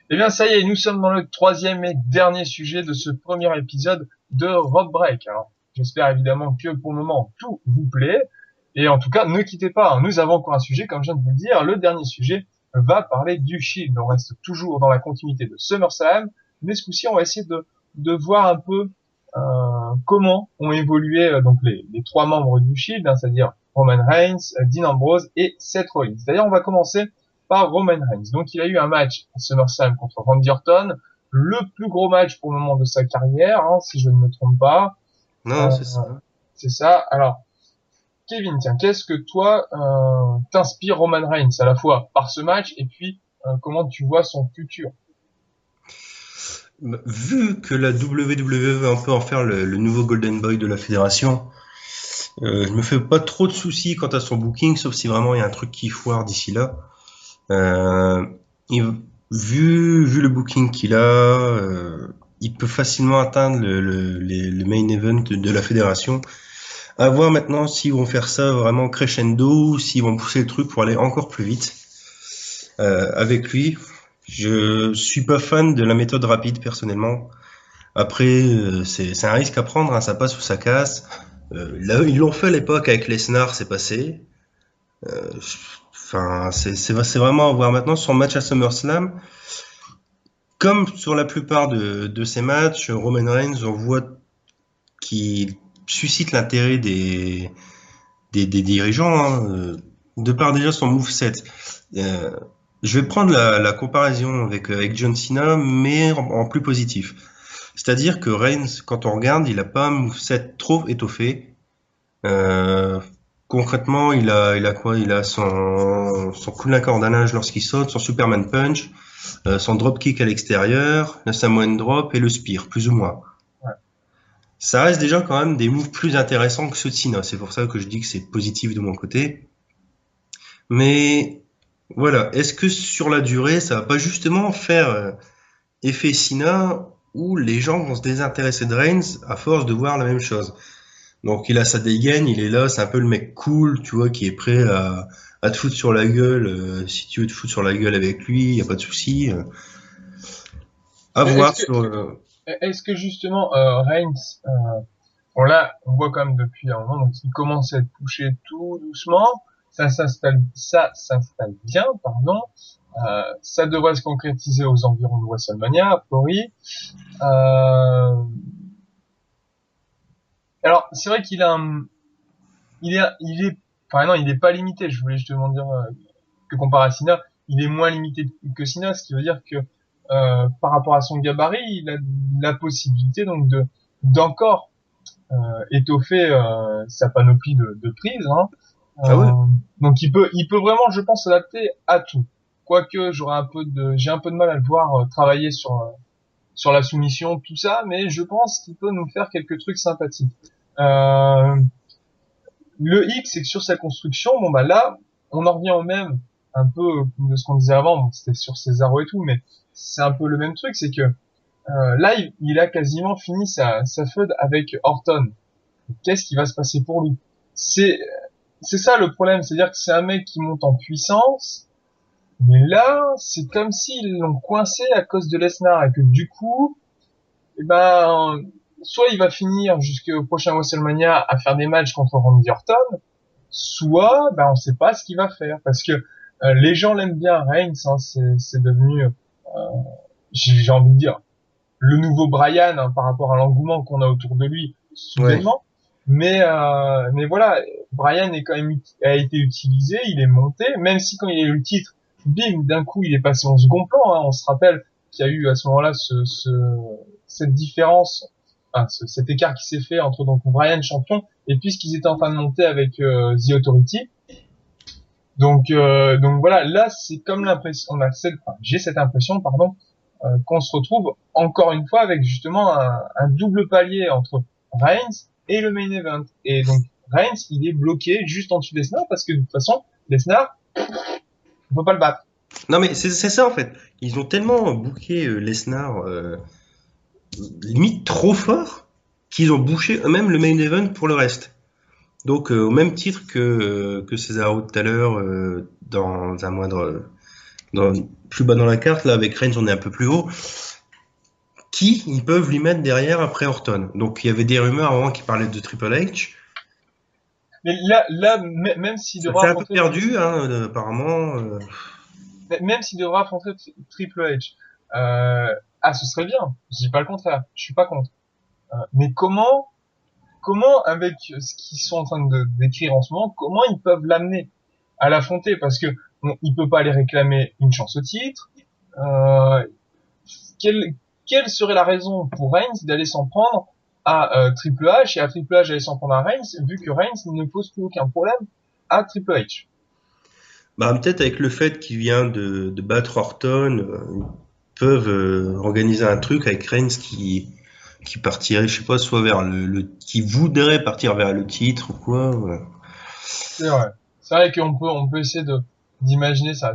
Speaker 6: Eh bien, ça y est, nous sommes dans le troisième et dernier sujet de ce premier épisode de Rob Break. Alors, j'espère évidemment que pour le moment, tout vous plaît. Et en tout cas, ne quittez pas, hein. Nous avons encore un sujet, comme je viens de vous le dire. Le dernier sujet va parler du Shield. On reste toujours dans la continuité de SummerSlam, mais ce coup-ci, on va essayer de voir un peu comment ont évolué donc les trois membres du Shield, hein, c'est-à-dire Roman Reigns, Dean Ambrose et Seth Rollins. D'ailleurs, on va commencer par Roman Reigns. Donc, il a eu un match à SummerSlam contre Randy Orton, le plus gros match pour le moment de sa carrière, hein, si je ne me trompe pas.
Speaker 7: Non, c'est ça.
Speaker 6: C'est ça. Alors, Kevin, tiens, qu'est-ce que toi t'inspire Roman Reigns à la fois par ce match et puis comment tu vois son futur?
Speaker 7: Vu que la WWE veut un peu en faire le nouveau Golden Boy de la fédération, je me fais pas trop de soucis quant à son booking, sauf si vraiment il y a un truc qui foire d'ici là. Vu le booking qu'il a, il peut facilement atteindre le main event de la fédération. À voir maintenant s'ils vont faire ça vraiment crescendo ou s'ils vont pousser le truc pour aller encore plus vite avec lui. Je suis pas fan de la méthode rapide personnellement. Après, c'est un risque à prendre, hein, ça passe ou ça casse. Là, ils l'ont fait à l'époque avec Lesnar, c'est passé. Enfin, c'est vraiment à voir maintenant son match à SummerSlam. Comme sur la plupart de ces matchs, Roman Reigns, on voit qu'il suscite l'intérêt des dirigeants, hein, de par déjà son moveset. Je vais prendre la comparaison avec John Cena, mais en plus positif. C'est-à-dire que Reigns, quand on regarde, il a pas un moveset trop étoffé. Concrètement, il a quoi? Il a son coup d'incordannage lorsqu'il saute, son Superman Punch, son dropkick à l'extérieur, le Samoan Drop et le Spear, plus ou moins.
Speaker 6: Ouais.
Speaker 7: Ça reste déjà quand même des moves plus intéressants que ceux de Cena. C'est pour ça que je dis que c'est positif de mon côté. Mais voilà, est-ce que sur la durée, ça va pas justement faire effet Cena où les gens vont se désintéresser de Reigns à force de voir la même chose? Donc il a sa dégaine, il est là, c'est un peu le mec cool, tu vois, qui est prêt à te foutre sur la gueule. Si tu veux te foutre sur la gueule avec lui, y a pas de souci. À voir sur.
Speaker 6: Est-ce que justement Reigns, bon là, on voit quand même depuis un moment, donc il commence à être touché tout doucement. Ça s'installe bien, pardon. Ça devrait se concrétiser aux environs de WrestleMania, a priori. Alors, c'est vrai qu'il a enfin non, il est pas limité. Je voulais justement dire que comparé à Cena, il est moins limité que Cena, ce qui veut dire que par rapport à son gabarit, il a la possibilité donc d'encore étoffer sa panoplie de prises, hein.
Speaker 7: Ah ouais.
Speaker 6: Donc il peut vraiment, je pense, s'adapter à tout. Quoique j'ai un peu de mal à le voir travailler sur la soumission, tout ça, mais je pense qu'il peut nous faire quelques trucs sympathiques. Le hic, c'est que sur sa construction, bon bah là, on en revient au même, un peu de ce qu'on disait avant, bon, c'était sur Cesaro et tout, mais c'est un peu le même truc, c'est que là, il a quasiment fini sa feud avec Orton. Qu'est-ce qui va se passer pour lui? C'est ça le problème, c'est-à-dire que c'est un mec qui monte en puissance, mais là, c'est comme s'ils l'ont coincé à cause de Lesnar et que du coup, eh ben, soit il va finir jusqu'au prochain WrestleMania à faire des matchs contre Randy Orton, soit, ben, on sait pas ce qu'il va faire parce que les gens l'aiment bien, Reigns, hein, c'est devenu, j'ai envie de dire, le nouveau Bryan, hein, par rapport à l'engouement qu'on a autour de lui, soudainement. Ouais. Mais voilà, Bryan est quand même a été utilisé, il est monté, même si quand il a eu le titre, bim, d'un coup, il est passé en second plan. Hein. On se rappelle qu'il y a eu à ce moment-là cette différence, enfin, cet écart qui s'est fait entre donc Bryan champion et puis ce qu'ils étaient en train de monter avec The Authority. Donc voilà, là c'est comme l'impression, j'ai cette impression, pardon, qu'on se retrouve encore une fois avec justement un double palier entre Reigns et le main event. Et donc Reigns, il est bloqué juste en dessous de Lesnar parce que de toute façon, Lesnar, on peut pas le battre.
Speaker 7: Non mais c'est ça en fait. Ils ont tellement booké Lesnar limite trop fort qu'ils ont bouché eux-mêmes le main event pour le reste. Donc au même titre que Cesaro tout à l'heure dans un moindre plus bas dans la carte, là, avec Reigns, on est un peu plus haut. Qui ils peuvent lui mettre derrière après Orton? Donc, il y avait des rumeurs avant qui parlaient de Triple H.
Speaker 6: Mais même s'il
Speaker 7: Ça
Speaker 6: devra
Speaker 7: s'est un peu
Speaker 6: affronter,
Speaker 7: perdu, hein, apparemment.
Speaker 6: même s'il devra affronter Triple H, ce serait bien. Je dis pas le contraire. Je suis pas contre. Mais comment avec ce qu'ils sont en train de d'écrire en ce moment, comment ils peuvent l'amener à l'affronter? Parce que il peut pas aller réclamer une chance au titre. Quelle serait la raison pour Reigns d'aller s'en prendre à Triple H et à Triple H d'aller s'en prendre à Reigns, vu que Reigns ne pose plus aucun problème à Triple H?
Speaker 7: Bah, peut-être avec le fait qu'il vient de battre Orton, ils peuvent organiser un truc avec Reigns qui partirait, je sais pas, soit vers qui voudrait partir vers le titre ou quoi. Ouais.
Speaker 6: C'est vrai qu'on peut essayer d'imaginer ça.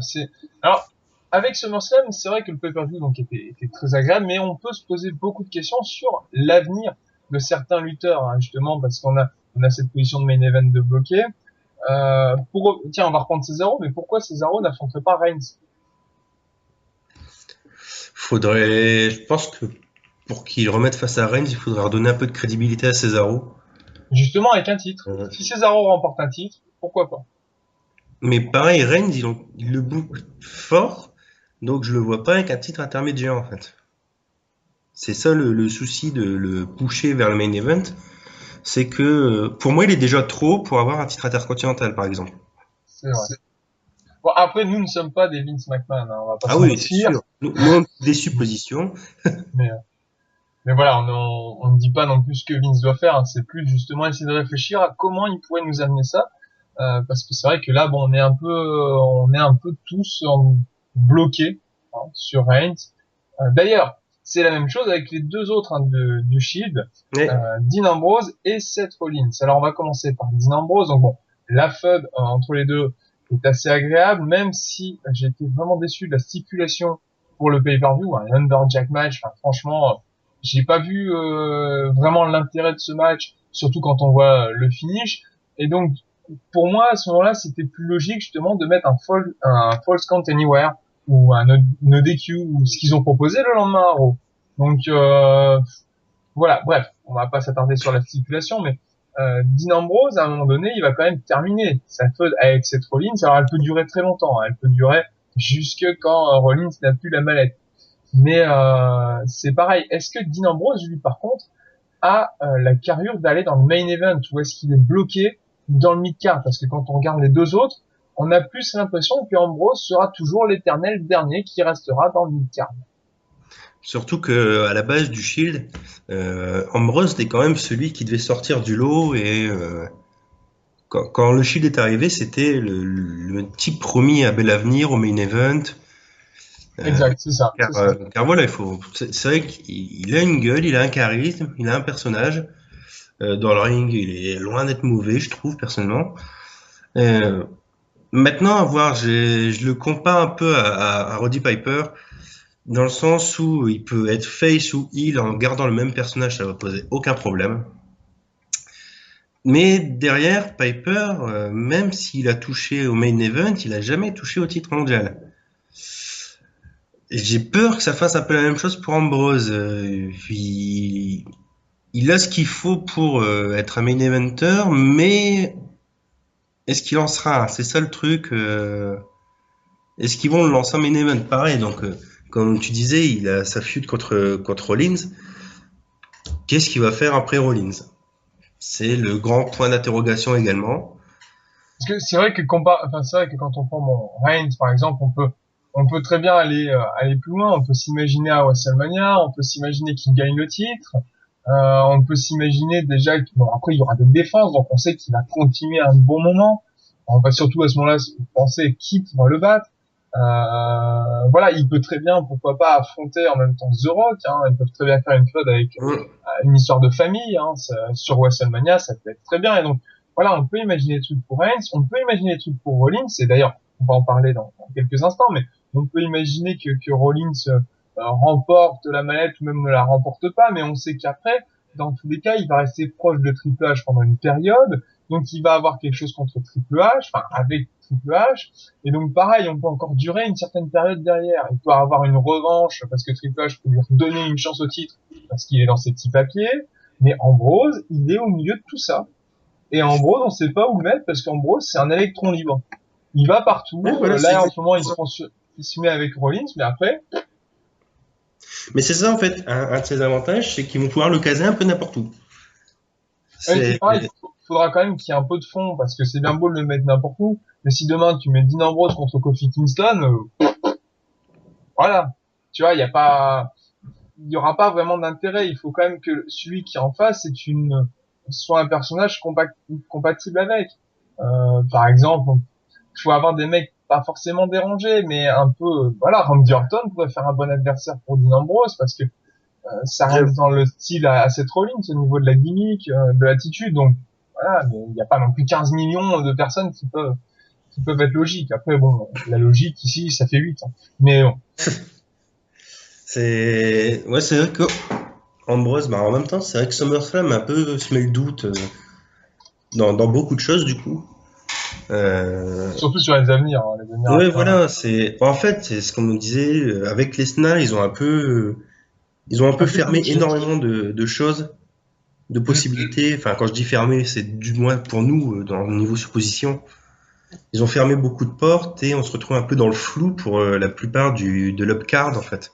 Speaker 6: Alors, avec SummerSlam, c'est vrai que le pay-per-view donc était très agréable, mais on peut se poser beaucoup de questions sur l'avenir de certains lutteurs, hein, justement, parce qu'on a cette position de main event de bloqué. Tiens, on va reprendre Cesaro, mais pourquoi Cesaro n'affronterait pas Reigns?
Speaker 7: Je pense que pour qu'il remette face à Reigns, il faudrait redonner un peu de crédibilité à Cesaro.
Speaker 6: Justement, avec un titre. Si Cesaro remporte un titre, pourquoi pas?
Speaker 7: Mais pareil, Reigns, il le boucle fort, donc je le vois pas avec un titre intermédiaire en fait. C'est ça le souci de le pousser vers le main event, c'est que pour moi il est déjà trop pour avoir un titre intercontinental par exemple.
Speaker 6: C'est vrai. Bon, après, nous ne sommes pas des Vince McMahon, hein, on va pas
Speaker 7: Ah
Speaker 6: se
Speaker 7: oui, c'est
Speaker 6: mentir.
Speaker 7: sûr. Nous, on a des suppositions.
Speaker 6: Mais voilà, on ne dit pas non plus ce que Vince doit faire, hein, c'est plus justement essayer de réfléchir à comment il pourrait nous amener ça, parce que c'est vrai que là, bon, on est un peu tous bloqués hein, sur Reigns. D'ailleurs, c'est la même chose avec les deux autres hein, du Shield,
Speaker 7: Ouais.
Speaker 6: Dean Ambrose et Seth Rollins. Alors on va commencer par Dean Ambrose. Donc bon, la feud entre les deux est assez agréable, même si j'ai été vraiment déçu de la stipulation pour le pay-per-view, un Lumberjack match. Enfin, franchement, j'ai pas vu vraiment l'intérêt de ce match, surtout quand on voit le finish. Et donc, pour moi, à ce moment-là, c'était plus logique justement de mettre un False Count Anywhere ou un no DQ ou ce qu'ils ont proposé le lendemain à Raw. Donc voilà, bref, on va pas s'attarder sur la stipulation, mais Dean Ambrose, à un moment donné, il va quand même terminer sa feud avec Seth Rollins. Alors elle peut durer très longtemps, hein, elle peut durer jusque quand Rollins n'a plus la mallette. Mais c'est pareil, est-ce que Dean Ambrose, lui, par contre, a la carrure d'aller dans le main event, ou est-ce qu'il est bloqué dans le mid-card? Parce que quand on regarde les deux autres, on a plus l'impression que Ambrose sera toujours l'éternel dernier qui restera dans le mid-card.
Speaker 7: Surtout que à la base du Shield, Ambrose était quand même celui qui devait sortir du lot et quand le Shield est arrivé, c'était le type promis à bel avenir au main event.
Speaker 6: Exact, c'est ça.
Speaker 7: Car voilà, c'est vrai qu'il a une gueule, il a un charisme, il a un personnage. Dans le ring, il est loin d'être mauvais, je trouve personnellement. Maintenant, je le compare un peu à Roddy Piper, dans le sens où il peut être face ou heel en gardant le même personnage, ça va poser aucun problème. Mais derrière, Piper, même s'il a touché au main event, il a jamais touché au titre mondial. J'ai peur que ça fasse un peu la même chose pour Ambrose. Puis il a ce qu'il faut pour être un main eventer, mais est-ce qu'il en sera? C'est ça le truc. Est-ce qu'ils vont le lancer en main event? Pareil, donc comme tu disais, il a sa feud contre Rollins. Qu'est-ce qu'il va faire après Rollins? C'est le grand point d'interrogation également.
Speaker 6: Parce que c'est vrai que quand on prend Reigns par exemple, on peut très bien aller plus loin. On peut s'imaginer à WrestleMania, on peut s'imaginer qu'il gagne le titre. On peut s'imaginer déjà après il y aura des défenses, donc on sait qu'il va continuer à un bon moment. On va surtout à ce moment-là penser qui pourra le battre. Voilà, il peut très bien, pourquoi pas, affronter en même temps The Rock. Hein, ils peuvent très bien faire une feud avec une histoire de famille. Hein, sur WrestleMania, ça peut être très bien. Et donc voilà, on peut imaginer des trucs pour Reigns, on peut imaginer des trucs pour Rollins. Et d'ailleurs, on va en parler dans quelques instants, mais on peut imaginer que Rollins remporte la mallette ou même ne la remporte pas, mais on sait qu'après, dans tous les cas, il va rester proche de Triple H pendant une période, donc il va avoir quelque chose contre Triple H, enfin avec Triple H. Et donc pareil, on peut encore durer une certaine période derrière. Il peut avoir une revanche parce que Triple H peut lui redonner une chance au titre parce qu'il est dans ses petits papiers. Mais Ambrose, il est au milieu de tout ça. Et Ambrose, on sait pas où le mettre parce qu'Ambrose, c'est un électron libre. Il va partout.
Speaker 7: Ouais, voilà,
Speaker 6: Là, en ce moment, il se met avec Rollins, mais après,
Speaker 7: Mais c'est ça en fait, un de ses avantages, c'est qu'ils vont pouvoir le caser un peu n'importe où.
Speaker 6: c'est pareil, faudra quand même qu'il y ait un peu de fond, parce que c'est bien beau de le mettre n'importe où, mais si demain tu mets Dean Ambrose contre Kofi Kingston, voilà. Tu vois, il y aura pas vraiment d'intérêt. Il faut quand même que celui qui est en face soit un personnage compatible avec. Par exemple, il faut avoir des mecs pas forcément dérangés, mais un peu, voilà, Randy Orton pourrait faire un bon adversaire pour Dean Ambrose, parce que ça reste dans le style à Seth Rollins au niveau de la gimmick, de l'attitude. Donc voilà, mais il n'y a pas non plus 15 millions de personnes qui peuvent être logiques. Après bon, la logique ici, ça fait 8. Hein. Mais bon.
Speaker 7: C'est vrai que Ambrose, bah en même temps, c'est vrai que SummerSlam a un peu semé le doute dans beaucoup de choses du coup.
Speaker 6: Surtout sur les avenirs. Hein, les avenirs
Speaker 7: Ouais,
Speaker 6: après,
Speaker 7: voilà, en fait, c'est ce qu'on nous disait avec Lesnar, ils ont un peu fermé
Speaker 6: bloqué.
Speaker 7: énormément de choses, de possibilités. Enfin, quand je dis fermé, c'est du moins pour nous dans le niveau supposition. Ils ont fermé beaucoup de portes et on se retrouve un peu dans le flou pour la plupart de l'upcard en fait.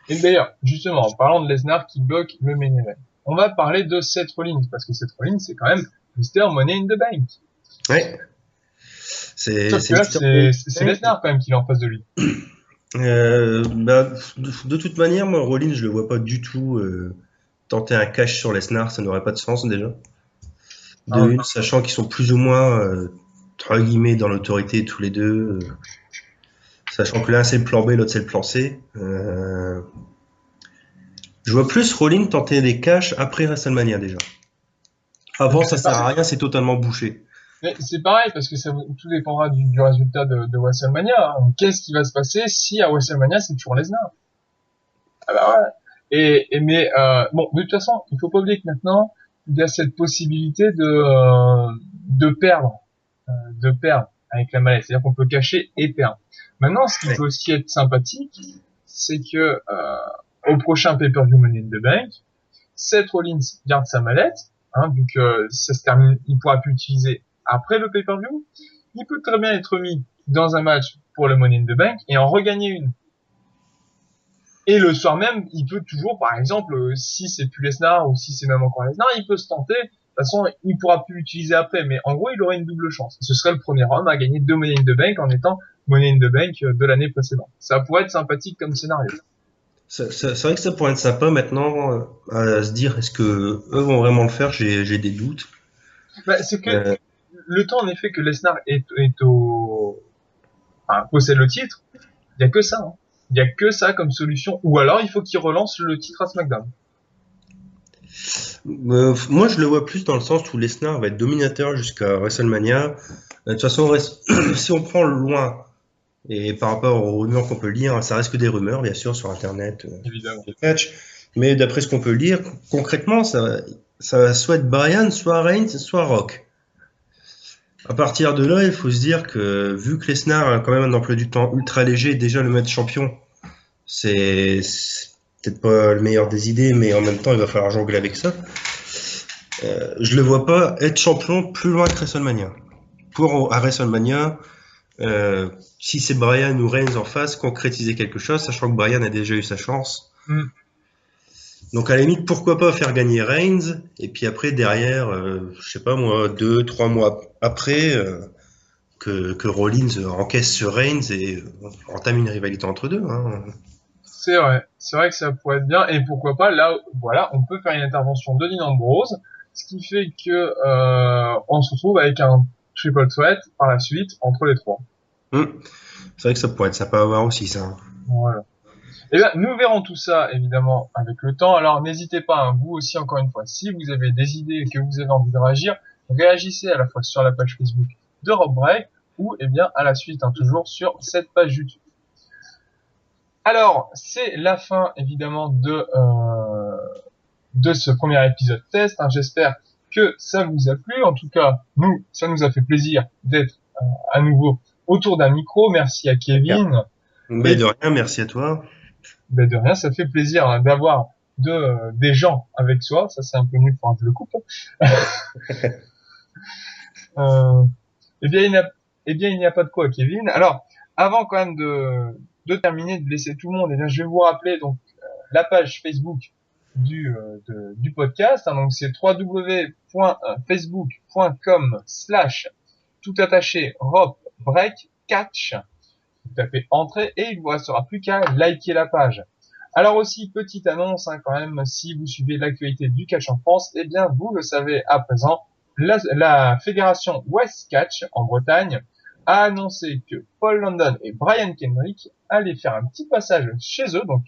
Speaker 6: Et d'ailleurs, justement, en parlant de Lesnar qui bloque le main event, on va parler de Seth Rollins, parce que Seth Rollins, c'est quand même Mr. Money in the Bank.
Speaker 7: Ouais.
Speaker 6: Sauf que là, c'est Lesnar quand même qui est en face de lui.
Speaker 7: Bah, de toute manière, moi, Rollins, je le vois pas du tout tenter un cash sur Lesnar, ça n'aurait pas de sens déjà. Une, sachant qu'ils sont plus ou moins, entre guillemets, dans l'autorité tous les deux. Sachant que l'un c'est le plan B, l'autre c'est le plan C. Je vois plus Rollins tenter des cash après WrestleMania déjà. Avant, ça sert à rien, c'est totalement bouché.
Speaker 6: Mais c'est pareil, parce que tout dépendra du résultat de WrestleMania. Hein. Qu'est-ce qui va se passer si à WrestleMania c'est toujours Lesnar? Ah bah ouais. Mais bon, de toute façon, il faut pas oublier que maintenant il y a cette possibilité de perdre avec la mallette. C'est-à-dire qu'on peut cacher et perdre. Maintenant, ce qui peut aussi être sympathique, c'est que au prochain pay-per-view Money in the Bank, Seth Rollins garde sa mallette, hein, vu que ça se termine, il pourra plus l'utiliser après le pay-per-view. Il peut très bien être mis dans un match pour le Money in the Bank et en regagner une. Et le soir même, il peut toujours, par exemple, si c'est plus Lesnar ou si c'est même encore Lesnar, il peut se tenter. De toute façon, il pourra plus l'utiliser après, mais en gros, il aurait une double chance. Ce serait le premier homme à gagner 2 Money in the Bank en étant Money in the Bank de l'année précédente. Ça pourrait être sympathique comme scénario.
Speaker 7: C'est vrai que ça pourrait être sympa maintenant à se dire est-ce que eux vont vraiment le faire, j'ai des doutes.
Speaker 6: Bah, c'est que le temps en effet que Lesnar possède le titre, il y a que ça. Hein. Il y a que ça comme solution. Ou alors il faut qu'il relance le titre à SmackDown.
Speaker 7: Moi, je le vois plus dans le sens où Lesnar va être dominateur jusqu'à WrestleMania. De toute façon, si on prend le loin, et par rapport aux rumeurs qu'on peut lire, ça reste que des rumeurs, bien sûr, sur Internet,
Speaker 6: Évidemment.
Speaker 7: de match. Mais d'après ce qu'on peut lire, concrètement, ça va soit être Bryan, soit Reigns, soit Rock. À partir de là, il faut se dire que, vu que Lesnar a quand même un emploi du temps ultra léger, déjà le mettre champion, c'est peut-être pas le meilleur des idées, mais en même temps, il va falloir jongler avec ça. Je le vois pas être champion plus loin que WrestleMania. À WrestleMania, si c'est Bryan ou Reigns en face, concrétiser quelque chose, sachant que Bryan a déjà eu sa chance. Donc à la limite, pourquoi pas faire gagner Reigns, et puis après, derrière, je sais pas moi, 2-3 mois après, que Rollins encaisse sur Reigns et entame une rivalité entre deux. Hein.
Speaker 6: C'est vrai que ça pourrait être bien, et pourquoi pas, là, voilà, on peut faire une intervention de Dean Ambrose, ce qui fait que on se retrouve avec un triple threat par la suite entre les trois.
Speaker 7: C'est vrai que ça pourrait être sympa à voir aussi, ça.
Speaker 6: Voilà. Et bien, nous verrons tout ça, évidemment, avec le temps. Alors, n'hésitez pas, hein, vous aussi, encore une fois, si vous avez des idées et que vous avez envie de réagir, réagissez à la fois sur la page Facebook de Rob Break ou, eh bien, à la suite, hein, toujours sur cette page YouTube. Alors, c'est la fin, évidemment, de ce premier épisode test. Hein. J'espère que ça vous a plu. En tout cas, nous, ça nous a fait plaisir d'être à nouveau autour d'un micro. Merci à Kevin.
Speaker 7: Mais de rien, merci à toi.
Speaker 6: Ben de rien, ça fait plaisir hein, d'avoir des gens avec soi. Ça c'est un peu nul, faudra que je le coupe. Eh bien, il n'y a pas de quoi, Kevin. Alors, avant quand même de terminer, de laisser tout le monde, eh bien, je vais vous rappeler donc la page Facebook du podcast. Hein, donc, c'est www.facebook.com/tout attaché rope break catch. Vous tapez entrée et il vous restera plus qu'à liker la page. Alors aussi, petite annonce hein, quand même, si vous suivez l'actualité du catch en France, eh bien, vous le savez à présent, la fédération West Catch en Bretagne a annoncé que Paul London et Brian Kendrick allaient faire un petit passage chez eux, donc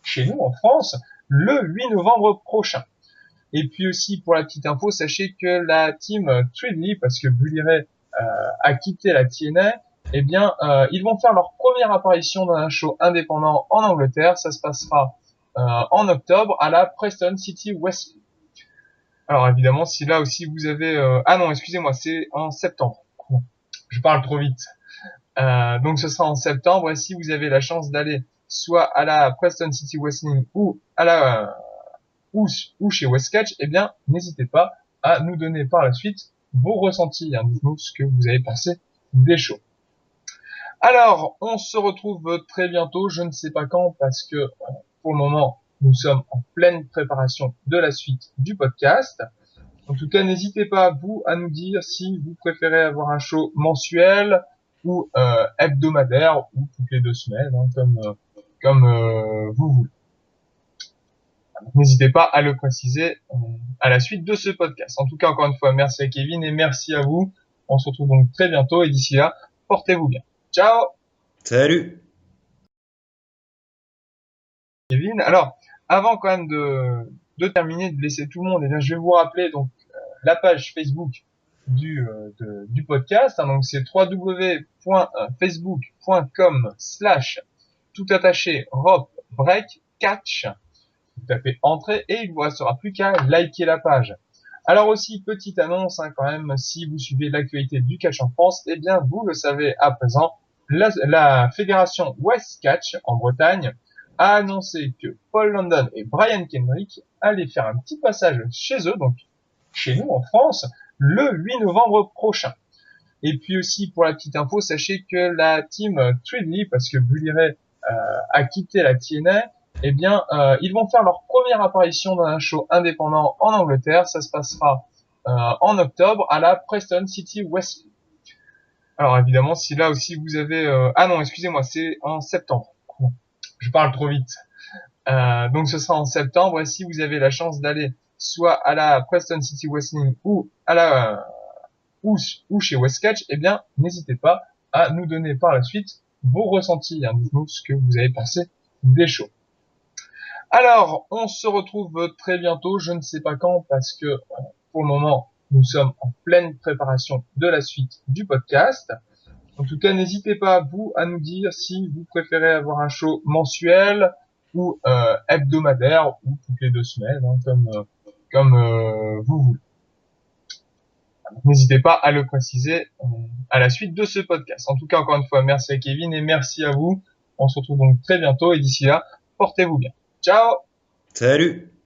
Speaker 6: chez nous en France, le 8 novembre prochain. Et puis aussi, pour la petite info, sachez que la team Tridley, parce que Bully Ray a quitté la TNA, eh bien, ils vont faire leur première apparition dans un show indépendant en Angleterre. Ça se passera en octobre à la Preston City Wrestling. Alors évidemment, si là aussi vous avez... Ah non, excusez-moi, c'est en septembre. Je parle trop vite. Donc ce sera en septembre, et si vous avez la chance d'aller soit à la Preston City Wrestling ou à la ou chez West Catch, eh bien n'hésitez pas à nous donner par la suite vos ressentis, hein, dites-nous ce que vous avez pensé des shows. Alors, on se retrouve très bientôt, je ne sais pas quand, parce que pour le moment, nous sommes en pleine préparation de la suite du podcast. En tout cas, n'hésitez pas, vous, à nous dire si vous préférez avoir un show mensuel ou hebdomadaire ou toutes les 2 semaines, hein, comme vous voulez. Donc, n'hésitez pas à le préciser à la suite de ce podcast. En tout cas, encore une fois, merci à Kevin et merci à vous. On se retrouve donc très bientôt et d'ici là, portez-vous bien. Ciao!
Speaker 7: Salut!
Speaker 6: Kevin. Alors, avant quand même de terminer, de laisser tout le monde, eh bien, je vais vous rappeler donc la page Facebook du podcast. Hein, donc, c'est www.facebook.com/tout attaché rope break catch. Vous tapez entrée et il vous restera plus qu'à liker la page. Alors aussi, petite annonce hein, quand même, si vous suivez l'actualité du catch en France, eh bien, vous le savez à présent, la fédération West Catch en Bretagne a annoncé que Paul London et Brian Kendrick allaient faire un petit passage chez eux, donc chez nous en France, le 8 novembre prochain. Et puis aussi, pour la petite info, sachez que la team Tridley, parce que Bully Ray a quitté la TNA, eh bien, ils vont faire leur première apparition dans un show indépendant en Angleterre. Ça se passera en octobre à la Preston City Wrestling. Alors évidemment, si là aussi vous avez... Ah non, excusez-moi, c'est en septembre. Je parle trop vite. Donc ce sera en septembre, et si vous avez la chance d'aller soit à la Preston City Wrestling ou à la ou chez West Catch, eh bien, n'hésitez pas à nous donner par la suite vos ressentis, hein, dites-nous ce que vous avez pensé des shows. Alors, on se retrouve très bientôt, je ne sais pas quand, parce que pour le moment, nous sommes en pleine préparation de la suite du podcast. En tout cas, n'hésitez pas, vous, à nous dire si vous préférez avoir un show mensuel ou hebdomadaire ou toutes les 2 semaines, hein, comme vous voulez. Donc, n'hésitez pas à le préciser à la suite de ce podcast. En tout cas, encore une fois, merci à Kevin et merci à vous. On se retrouve donc très bientôt et d'ici là, portez-vous bien. Ciao!
Speaker 7: Salut!